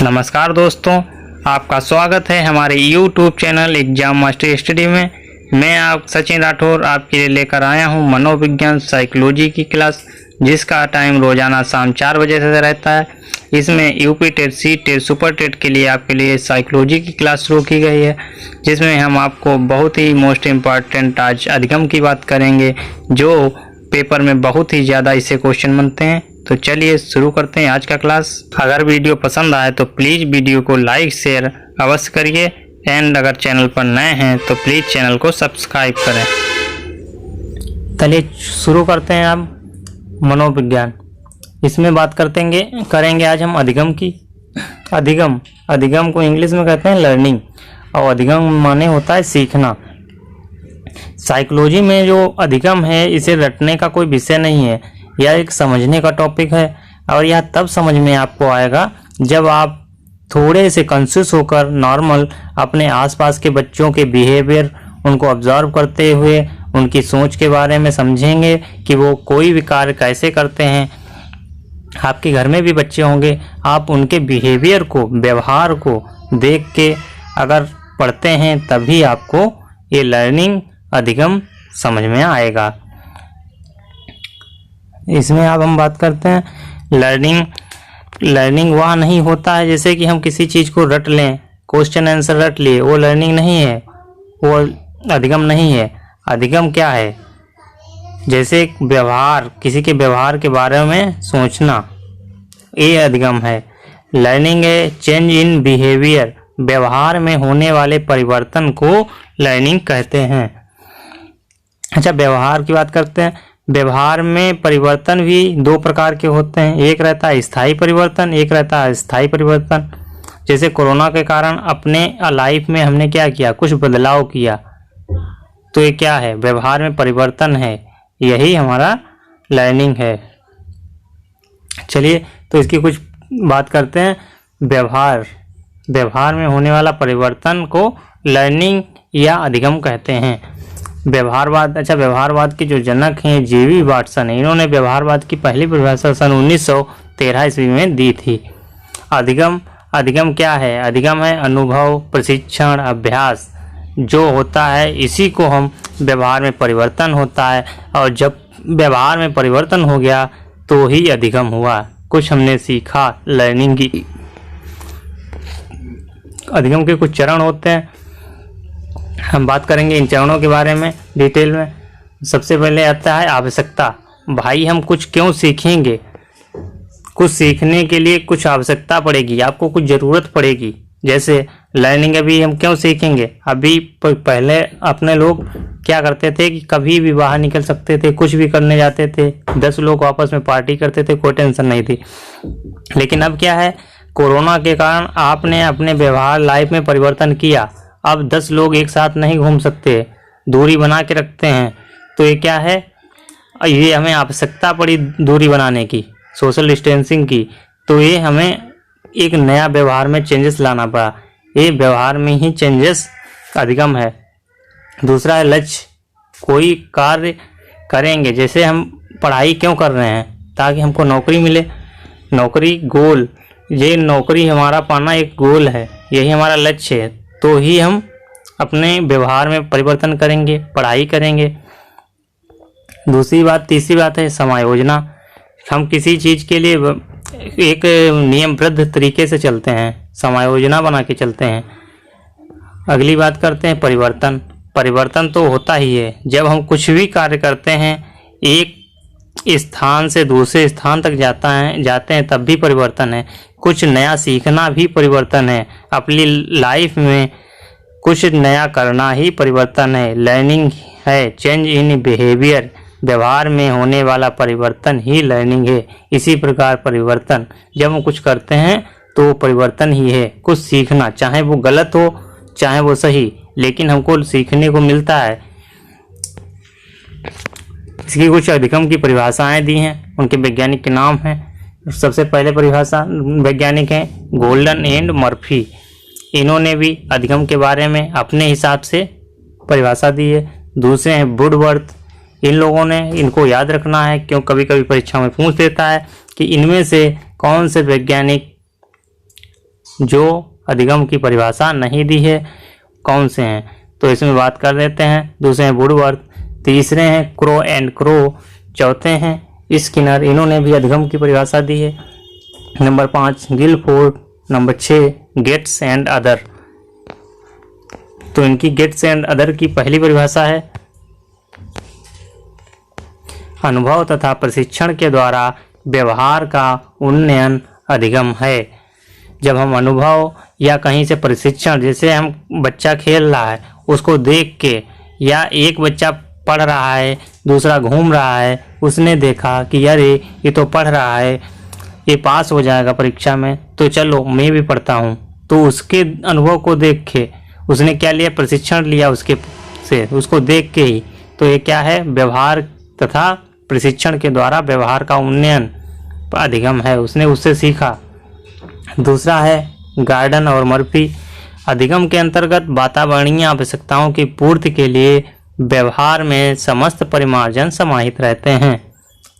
नमस्कार दोस्तों, आपका स्वागत है हमारे YouTube channel exam master study में। मैं आप सचिन राठौर आपके लिए लेकर आया हूं मनोविज्ञान साइकोलॉजी की क्लास, जिसका टाइम रोजाना शाम 4 बजे से रहता है। इसमें UP TET, C TET, super TET के लिए आपके लिए साइकोलॉजी की क्लास शुरू की गई है, जिसमें हम आपको बहुत ही मोस्ट इम्पॉर्टेंट आज अधिगम की बात करेंगे, जो पेपर में बहुत ही ज़्यादा इससे क्वेश्चन बनते हैं। तो चलिए शुरू करते हैं आज का क्लास। अगर वीडियो पसंद आए तो प्लीज़ वीडियो को लाइक शेयर अवश्य करिए, एंड अगर चैनल पर नए हैं तो प्लीज़ चैनल को सब्सक्राइब करें। चलिए शुरू करते हैं अब मनोविज्ञान। इसमें बात करेंगे आज हम अधिगम की। अधिगम को इंग्लिश में कहते हैं लर्निंग, और अधिगम माने होता है सीखना। साइकोलॉजी में जो अधिगम है, इसे रटने का कोई विषय नहीं है, यह एक समझने का टॉपिक है। और यह तब समझ में आपको आएगा जब आप थोड़े से कॉन्शियस होकर नॉर्मल अपने आसपास के बच्चों के बिहेवियर, उनको ऑब्जर्व करते हुए उनकी सोच के बारे में समझेंगे कि वो कोई भी कार्य कैसे करते हैं। आपके घर में भी बच्चे होंगे, आप उनके बिहेवियर को, व्यवहार को देख के अगर पढ़ते हैं तभी आपको ये लर्निंग अधिगम समझ में आएगा। इसमें अब हम बात करते हैं लर्निंग वह नहीं होता है जैसे कि हम किसी चीज़ को रट लें, क्वेश्चन आंसर रट लिए, वो लर्निंग नहीं है, वो अधिगम नहीं है। अधिगम क्या है? जैसे व्यवहार, किसी के व्यवहार के बारे में सोचना, ये अधिगम है। लर्निंग है चेंज इन बिहेवियर, व्यवहार में होने वाले परिवर्तन को लर्निंग कहते हैं। अच्छा, व्यवहार की बात करते हैं। व्यवहार में परिवर्तन भी 2 प्रकार के होते हैं, एक रहता है स्थायी परिवर्तन, एक रहता है अस्थायी परिवर्तन। जैसे कोरोना के कारण अपने लाइफ में हमने क्या किया, कुछ बदलाव किया, तो ये क्या है? व्यवहार में परिवर्तन है, यही हमारा लर्निंग है। चलिए तो इसकी कुछ बात करते हैं। व्यवहार में होने वाला परिवर्तन को लर्निंग या अधिगम कहते हैं। व्यवहारवाद। अच्छा, व्यवहारवाद के जो जनक हैं जेवी वाटसन है, इन्होंने व्यवहारवाद की पहली परिभाषा सन 1913 ईस्वी में दी थी। अधिगम क्या है? अधिगम है अनुभव, प्रशिक्षण, अभ्यास जो होता है, इसी को हम व्यवहार में परिवर्तन होता है। और जब व्यवहार में परिवर्तन हो गया तो ही अधिगम हुआ, कुछ हमने सीखा, लर्निंग की। अधिगम के कुछ चरण होते हैं, हम बात करेंगे इन चरणों के बारे में डिटेल में। सबसे पहले आता है आवश्यकता। भाई हम कुछ क्यों सीखेंगे? कुछ सीखने के लिए कुछ आवश्यकता पड़ेगी, आपको कुछ ज़रूरत पड़ेगी। जैसे लर्निंग अभी हम क्यों सीखेंगे? अभी पहले अपने लोग क्या करते थे कि कभी भी बाहर निकल सकते थे, कुछ भी करने जाते थे, 10 लोग आपस में पार्टी करते थे, कोई टेंशन नहीं थी। लेकिन अब क्या है, कोरोना के कारण आपने अपने व्यवहार लाइफ में परिवर्तन किया। अब 10 लोग एक साथ नहीं घूम सकते, दूरी बना के रखते हैं। तो ये क्या है? ये हमें आवश्यकता पड़ी दूरी बनाने की, सोशल डिस्टेंसिंग की। तो ये हमें एक नया व्यवहार में चेंजेस लाना पड़ा। ये व्यवहार में ही चेंजेस अधिगम है। दूसरा है लक्ष्य। कोई कार्य करेंगे, जैसे हम पढ़ाई क्यों कर रहे हैं? ताकि हमको नौकरी मिले। नौकरी गोल, ये नौकरी हमारा पाना एक गोल है, यही हमारा लक्ष्य है। तो ही हम अपने व्यवहार में परिवर्तन करेंगे, पढ़ाई करेंगे। तीसरी बात है समायोजना। हम किसी चीज़ के लिए एक नियमबद्ध तरीके से चलते हैं, समायोजना बना के चलते हैं। अगली बात करते हैं परिवर्तन। परिवर्तन तो होता ही है, जब हम कुछ भी कार्य करते हैं, एक स्थान से दूसरे स्थान तक जाते हैं तब भी परिवर्तन है। कुछ नया सीखना भी परिवर्तन है। अपनी लाइफ में कुछ नया करना ही परिवर्तन है। लर्निंग है चेंज इन बिहेवियर, व्यवहार में होने वाला परिवर्तन ही लर्निंग है। इसी प्रकार परिवर्तन, जब हम कुछ करते हैं तो परिवर्तन ही है। कुछ सीखना, चाहे वो गलत हो चाहे वो सही, लेकिन हमको सीखने को मिलता है। इसकी कुछ अधिगम की परिभाषाएं दी हैं, उनके वैज्ञानिक के नाम हैं। सबसे पहले परिभाषा वैज्ञानिक हैं गोल्डन एंड मर्फी। इन्होंने भी अधिगम के बारे में अपने हिसाब से परिभाषा दी है। दूसरे हैं वुडवर्थ। इन लोगों ने, इनको याद रखना है क्यों कभी कभी परीक्षा में पूछ देता है कि इनमें से कौन से वैज्ञानिक जो अधिगम की परिभाषा नहीं दी है कौन से हैं, तो इसमें बात कर लेते हैं। दूसरे हैं वुडवर्थ, तीसरे हैं क्रो एंड क्रो, चौथे हैं स्किनर, इन्होंने भी अधिगम की परिभाषा दी है। Number 5 Guilford, number 6 Gates and other. तो इनकी गेट्स एंड अदर की पहली परिभाषा है अनुभव तथा प्रशिक्षण के द्वारा व्यवहार का उन्नयन अधिगम है। जब हम अनुभव या कहीं से प्रशिक्षण, जैसे हम बच्चा खेल रहा है उसको देख के, या एक बच्चा पढ़ रहा है दूसरा घूम रहा है, उसने देखा कि यार ये तो पढ़ रहा है, ये पास हो जाएगा परीक्षा में, तो चलो मैं भी पढ़ता हूँ, तो उसके अनुभव को देख के उसने क्या लिया, प्रशिक्षण लिया उसके से, उसको देख के ही। तो ये क्या है, व्यवहार तथा प्रशिक्षण के द्वारा व्यवहार का उन्नयन अधिगम है, उसने उससे सीखा। दूसरा है गार्डन और मर्फी, अधिगम के अंतर्गत वातावरणीय आवश्यकताओं की पूर्ति के लिए व्यवहार में समस्त परिमार्जन समाहित रहते हैं।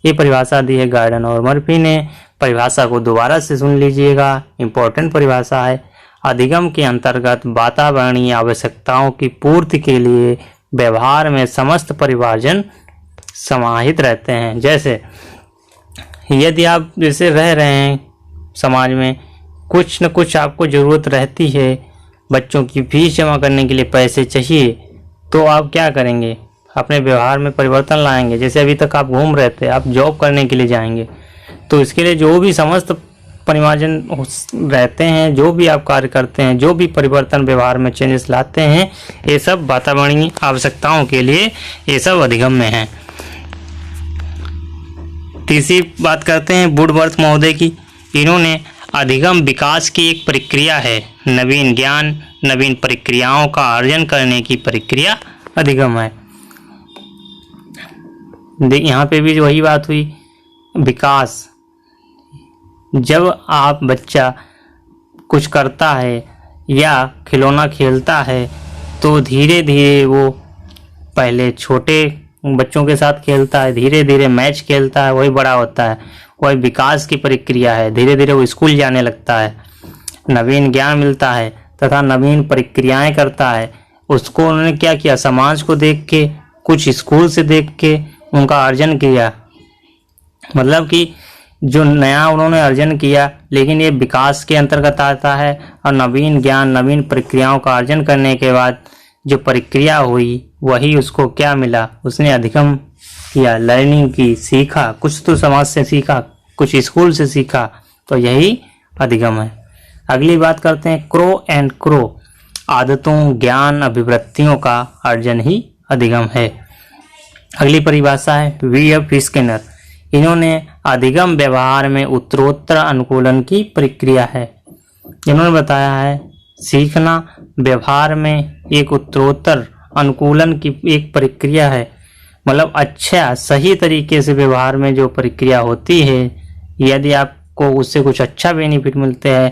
ये परिभाषा दी है गार्डन और मर्फी ने। परिभाषा को दोबारा से सुन लीजिएगा, इंपॉर्टेंट परिभाषा है। अधिगम के अंतर्गत वातावरणीय आवश्यकताओं की पूर्ति के लिए व्यवहार में समस्त परिमार्जन समाहित रहते हैं। जैसे यदि आप जैसे रह रहे हैं समाज में, कुछ न कुछ आपको ज़रूरत रहती है, बच्चों की फीस जमा करने के लिए पैसे चाहिए, तो आप क्या करेंगे, अपने व्यवहार में परिवर्तन लाएंगे। जैसे अभी तक आप घूम रहे थे, आप जॉब करने के लिए जाएंगे, तो इसके लिए जो भी समस्त परिमार्जन रहते हैं, जो भी आप कार्य करते हैं, जो भी परिवर्तन व्यवहार में चेंजेस लाते हैं, ये सब वातावरणीय आवश्यकताओं के लिए ये सब अधिगम में है। तीसरी बात करते हैं वुडवर्थ महोदय की। इन्होंने अधिगम विकास की एक प्रक्रिया है, नवीन ज्ञान नवीन प्रक्रियाओं का अर्जन करने की प्रक्रिया अधिगम है। यहाँ पे भी वही बात हुई, विकास। जब आप बच्चा कुछ करता है या खिलौना खेलता है, तो धीरे धीरे वो पहले छोटे बच्चों के साथ खेलता है, धीरे धीरे मैच खेलता है, वही बड़ा होता है, वही विकास की प्रक्रिया है। धीरे धीरे वो स्कूल जाने लगता है, नवीन ज्ञान मिलता है तथा नवीन प्रक्रियाएं करता है। उसको उन्होंने क्या किया, समाज को देख के, कुछ स्कूल से देख के उनका अर्जन किया, मतलब कि जो नया उन्होंने अर्जन किया, लेकिन ये विकास के अंतर्गत आता है। और नवीन ज्ञान नवीन प्रक्रियाओं का अर्जन करने के बाद जो प्रक्रिया हुई, वही उसको क्या मिला, उसने अधिगम किया, लर्निंग की, सीखा। कुछ तो समाज से सीखा, कुछ स्कूल से सीखा, तो यही अधिगम है। अगली बात करते हैं क्रो एंड क्रो, आदतों ज्ञान अभिवृत्तियों का अर्जन ही अधिगम है। अगली परिभाषा है वी.एफ. स्किनर। इन्होंने अधिगम व्यवहार में उत्तरोत्तर अनुकूलन की प्रक्रिया है। इन्होंने बताया है सीखना व्यवहार में एक उत्तरोत्तर अनुकूलन की एक प्रक्रिया है, मतलब अच्छा सही तरीके से व्यवहार में जो प्रक्रिया होती है, यदि आपको उससे कुछ अच्छा बेनिफिट मिलते हैं,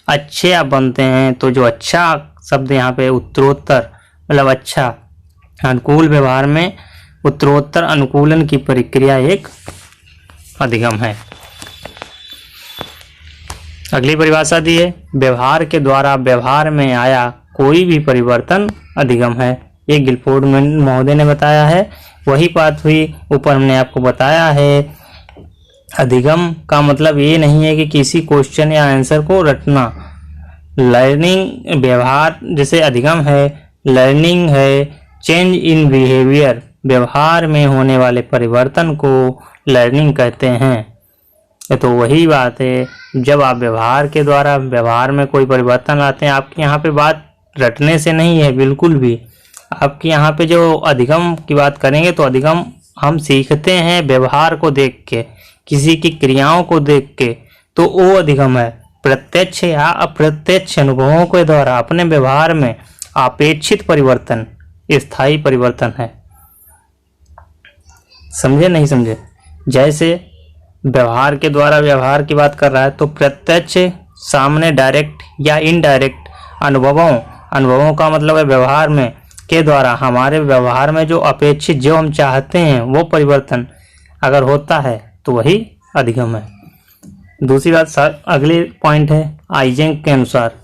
अच्छे आप बनते हैं, तो जो अच्छा शब्द यहाँ पे उत्तरोत्तर, मतलब अच्छा अनुकूल व्यवहार में उत्तरोत्तर अनुकूलन की प्रक्रिया एक अधिगम है। अगली परिभाषा दी है व्यवहार के द्वारा व्यवहार में आया कोई भी परिवर्तन अधिगम है। ये गिलफोर्ड महोदय ने बताया है, वही बात हुई ऊपर हमने आपको बताया है। अधिगम का मतलब ये नहीं है कि किसी क्वेश्चन या आंसर को रटना। लर्निंग व्यवहार जैसे अधिगम है, लर्निंग है, चेंज इन बिहेवियर, व्यवहार में होने वाले परिवर्तन को लर्निंग कहते हैं। तो वही बात है, जब आप व्यवहार के द्वारा व्यवहार में कोई परिवर्तन लाते हैं, आपके यहाँ पे बात रटने से नहीं है बिल्कुल भी। आपके यहाँ पे जो अधिगम की बात करेंगे, तो अधिगम हम सीखते हैं व्यवहार को देख के, किसी की क्रियाओं को देख के, तो वो अधिगम है। प्रत्यक्ष या अप्रत्यक्ष अनुभवों के द्वारा अपने व्यवहार में अपेक्षित परिवर्तन स्थायी परिवर्तन है। समझे नहीं समझे? जैसे व्यवहार के द्वारा व्यवहार की बात कर रहा है, तो प्रत्यक्ष सामने डायरेक्ट या इनडायरेक्ट अनुभवों का मतलब है व्यवहार में के द्वारा हमारे व्यवहार में जो अपेक्षित, जो हम चाहते हैं वो परिवर्तन अगर होता है, तो वही अधिगम है। दूसरी बात अगले पॉइंट है आइजेंक के अनुसार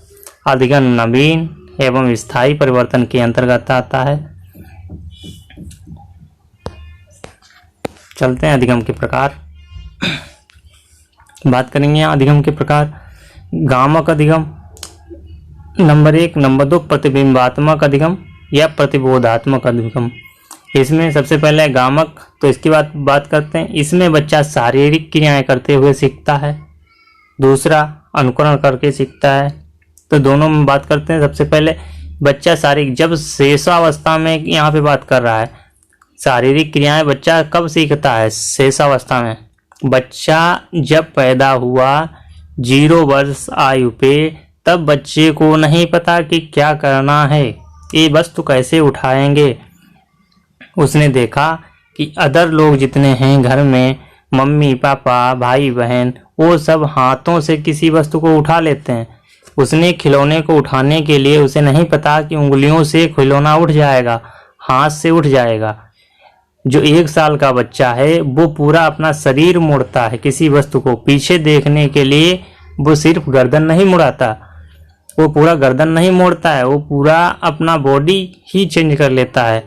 अधिगम नवीन एवं स्थायी परिवर्तन के अंतर्गत आता है। चलते हैं अधिगम के प्रकार, बात करेंगे अधिगम के प्रकार। गामक अधिगम नंबर 1, नंबर 2 प्रतिबिंबात्मक अधिगम या प्रतिबोधात्मक अधिगम। इसमें सबसे पहले गामक, तो इसकी बात करते हैं। इसमें बच्चा शारीरिक क्रियाएं करते हुए सीखता है, दूसरा अनुकरण करके सीखता है। तो दोनों में बात करते हैं। सबसे पहले बच्चा शारीरिक, जब शेषावस्था में यहाँ पे बात कर रहा है, शारीरिक क्रियाएं बच्चा कब सीखता है? शेषावस्था में। बच्चा जब पैदा हुआ 0 वर्ष आयु पे, तब बच्चे को नहीं पता कि क्या करना है, ये वस्तु कैसे उठाएंगे। उसने देखा कि अदर लोग जितने हैं घर में, मम्मी पापा भाई बहन, वो सब हाथों से किसी वस्तु को उठा लेते हैं। उसने खिलौने को उठाने के लिए उसे नहीं पता कि उंगलियों से खिलौना उठ जाएगा, हाथ से उठ जाएगा। जो 1 साल का बच्चा है वो पूरा अपना शरीर मोड़ता है किसी वस्तु को पीछे देखने के लिए। वो सिर्फ गर्दन नहीं मुड़ाता, वो पूरा गर्दन नहीं मोड़ता है, वो पूरा अपना बॉडी ही चेंज कर लेता है,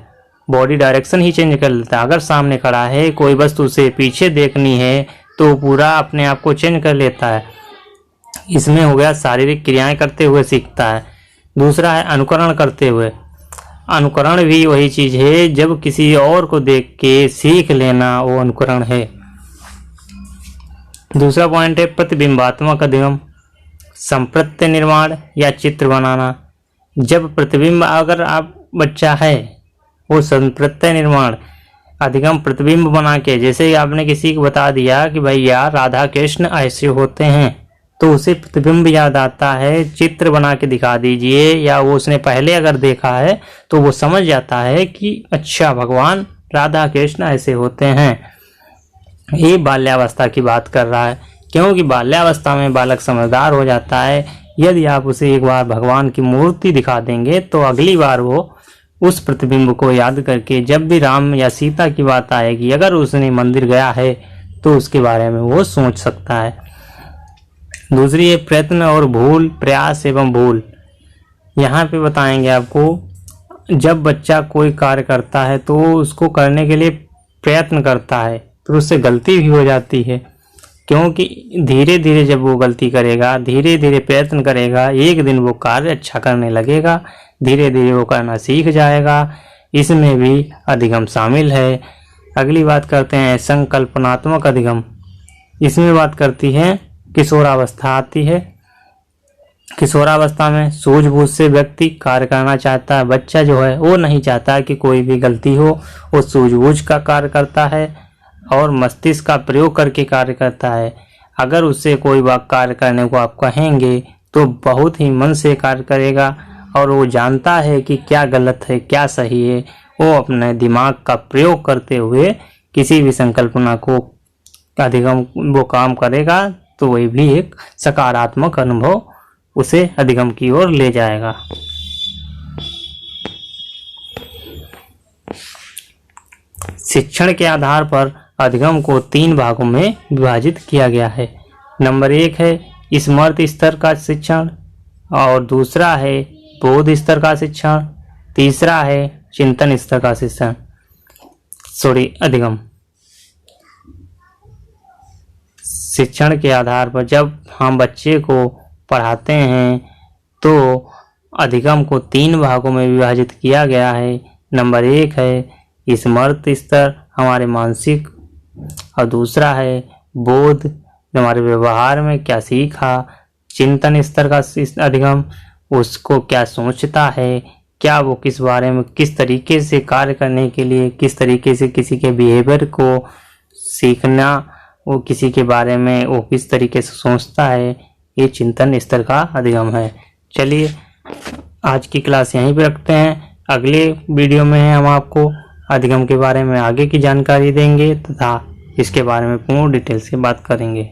बॉडी डायरेक्शन ही चेंज कर लेता है। अगर सामने खड़ा है कोई वस्तु उसे पीछे देखनी है तो पूरा अपने आप को चेंज कर लेता है। इसमें हो गया शारीरिक क्रियाएं करते हुए सीखता है। दूसरा है अनुकरण करते हुए। अनुकरण भी वही चीज है, जब किसी और को देख के सीख लेना, वो अनुकरण है। दूसरा पॉइंट है प्रतिबिंबात्मक अधिगम, संप्रत्य निर्माण या चित्र बनाना। जब प्रतिबिंब, अगर आप बच्चा है वो संप्रत्य निर्माण अधिगम प्रतिबिंब बना के, जैसे आपने किसी को बता दिया कि भाई यार राधा कृष्ण ऐसे होते हैं, तो उसे प्रतिबिंब याद आता है, चित्र बना के दिखा दीजिए, या वो उसने पहले अगर देखा है तो वो समझ जाता है कि अच्छा भगवान राधा कृष्ण ऐसे होते हैं। ये बाल्यावस्था की बात कर रहा है, क्योंकि बाल्यावस्था में बालक समझदार हो जाता है। यदि आप उसे एक बार भगवान की मूर्ति दिखा देंगे तो अगली बार वो उस प्रतिबिंब को याद करके, जब भी राम या सीता की बात आएगी, अगर उसने मंदिर गया है तो उसके बारे में वो सोच सकता है। दूसरी है प्रयत्न और भूल, प्रयास एवं भूल। यहाँ पे बताएंगे आपको, जब बच्चा कोई कार्य करता है तो उसको करने के लिए प्रयत्न करता है, तो उससे गलती भी हो जाती है, क्योंकि धीरे धीरे जब वो गलती करेगा, धीरे धीरे प्रयत्न करेगा, एक दिन वो कार्य अच्छा करने लगेगा, धीरे धीरे वो करना सीख जाएगा। इसमें भी अधिगम शामिल है। अगली बात करते हैं संकल्पनात्मक अधिगम। इसमें बात करती है किशोरावस्था आती है। किशोरावस्था में सूझबूझ से व्यक्ति कार्य करना चाहता है। बच्चा जो है वो नहीं चाहता कि कोई भी गलती हो, वो सूझबूझ का कार्य करता है और मस्तिष्क का प्रयोग करके कार्य करता है। अगर उससे कोई बात कार्य करने को आप कहेंगे तो बहुत ही मन से कार्य करेगा, और वो जानता है कि क्या गलत है क्या सही है। वो अपने दिमाग का प्रयोग करते हुए किसी भी संकल्पना को अधिगम वो काम करेगा, तो वही भी एक सकारात्मक अनुभव उसे अधिगम की ओर ले जाएगा। शिक्षण के आधार पर अधिगम को 3 भागों में विभाजित किया गया है। नंबर 1 है स्मृति स्तर का शिक्षण, और दूसरा है बोध स्तर का शिक्षण, तीसरा है चिंतन स्तर का शिक्षण, अधिगम। शिक्षण के आधार पर जब हम बच्चे को पढ़ाते हैं तो अधिगम को 3 भागों में विभाजित किया गया है। नंबर 1 है स्मृति स्तर, हमारे मानसिक, और दूसरा है बोध, हमारे व्यवहार में क्या सीखा। चिंतन स्तर का अधिगम, उसको क्या सोचता है, क्या वो किस बारे में किस तरीके से कार्य करने के लिए, किस तरीके से किसी के बिहेवियर को सीखना, वो किसी के बारे में वो किस तरीके से सोचता है, ये चिंतन स्तर का अधिगम है। चलिए आज की क्लास यहीं पे रखते हैं। अगले वीडियो में हम आपको अधिगम के बारे में आगे की जानकारी देंगे तथा इसके बारे में पूर्ण डिटेल से बात करेंगे।